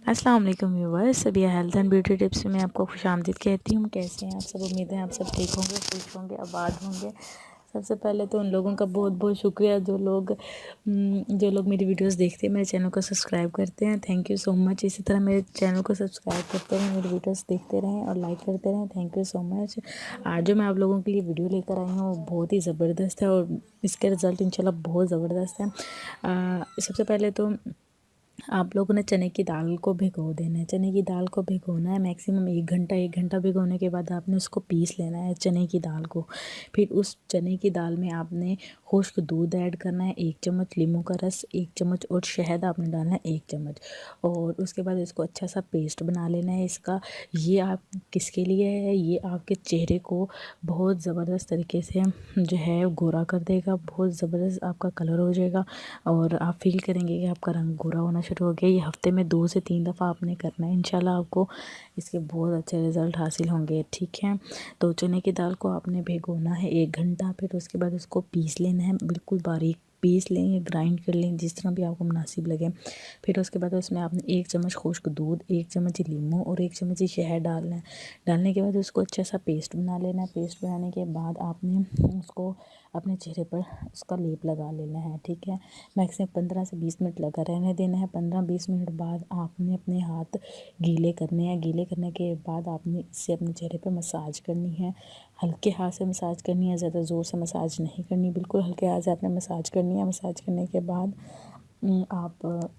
अस्सलाम वालेकुम viewers, Sabiya health and beauty tips में आपको खुशामदीद कहती हूँ। कैसे हैं आप सब? उम्मीद है आप सब ठीक होंगे, खुश होंगे, आबाद होंगे। सबसे पहले तो उन लोगों का बहुत बहुत शुक्रिया जो लोग मेरी वीडियोस देखते हैं, मेरे चैनल को सब्सक्राइब करते हैं। Thank you so much. इसी तरह मेरे चैनल को सब्सक्राइब करते रहें, मेरी वीडियोस देखते रहें और लाइक करते रहें। Thank you so much. आज जो मैं आप लोगों के लिए वीडियो लेकर आई हूँ वो बहुत ही ज़बरदस्त है और इसके रिज़ल्ट इंशाल्लाह बहुत ज़बरदस्त है। सबसे पहले तो आप लोगों ने चने की दाल को भिगो देना है। चने की दाल को भिगोना है मैक्सिमम 1 घंटा भिगोने के बाद आपने उसको पीस लेना है चने की दाल को। फिर उस चने की दाल में आपने खुश्क दूध ऐड करना है, 1 चम्मच नींबू का रस, 1 चम्मच और शहद आपने डालना है 1 चम्मच। और उसके बाद इसको अच्छा सा पेस्ट बना लेना है इसका। ये आप किसके लिए है? ये आपके चेहरे को बहुत ज़बरदस्त तरीके से जो है गोरा कर देगा, बहुत ज़बरदस्त आपका कलर हो जाएगा और आप फील करेंगे कि आपका रंग गोरा होना शुरू हो गया। ये हफ्ते में 2 से 3 दफ़ा आपने करना है। इंशाल्लाह आपको इसके बहुत अच्छे रिज़ल्ट हासिल होंगे। ठीक है, तो चने की दाल को आपने भिगोना है 1 घंटा। फिर उसके बाद उसको पीस लेना है, बिल्कुल बारीक पीस लें या ग्राइंड कर लें, जिस तरह भी आपको मुनासिब लगे। फिर उसके बाद उसमें आपने 1 चम्मच खुश्क दूध, 1 चम्मच नींबू और 1 चम्मच शहद डालना है। डालने के बाद उसको अच्छा सा पेस्ट बना लेना है। पेस्ट बनाने के बाद आपने उसको अपने चेहरे पर उसका लेप लगा लेना है। ठीक है, मैक्सिमम 15 से 20 मिनट लगा रहने देना है। 15-20 मिनट बाद आपने अपने हाथ गीले करने हैं। गीले करने के बाद आपने इससे अपने चेहरे पे मसाज करनी है। हल्के हाथ से मसाज करनी है, ज़्यादा ज़ोर से मसाज नहीं करनी, बिल्कुल हल्के हाथ से आपने मसाज करनी है। मसाज करने के बाद आप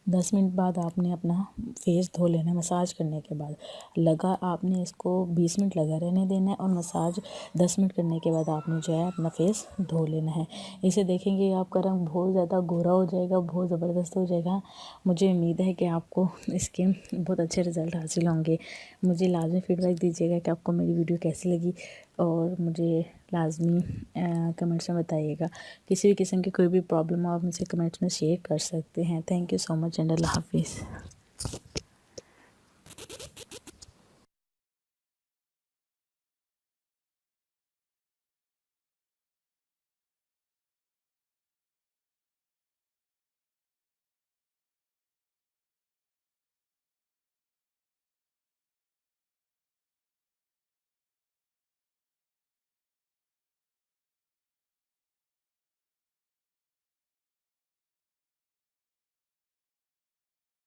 10 मिनट बाद आपने अपना फेस धो लेना है। मसाज करने के बाद आपने इसको 20 मिनट लगा रहने देना है और मसाज 10 मिनट करने के बाद आपने जो है अपना फेस धो लेना है। इसे देखेंगे आपका रंग बहुत ज़्यादा गोरा हो जाएगा, बहुत ज़बरदस्त हो जाएगा। मुझे उम्मीद है कि आपको इसके बहुत अच्छे रिज़ल्ट हासिल होंगे। मुझे लाजमी फीडबैक दीजिएगा कि आपको मेरी वीडियो कैसी लगी और मुझे लाजमी कमेंट्स में बताइएगा। किसी भी किस्म की कोई भी प्रॉब्लम हो आप मुझसे कमेंट्स में शेयर कर सकते हैं। Thank you so much and अल्लाह हाफिज़।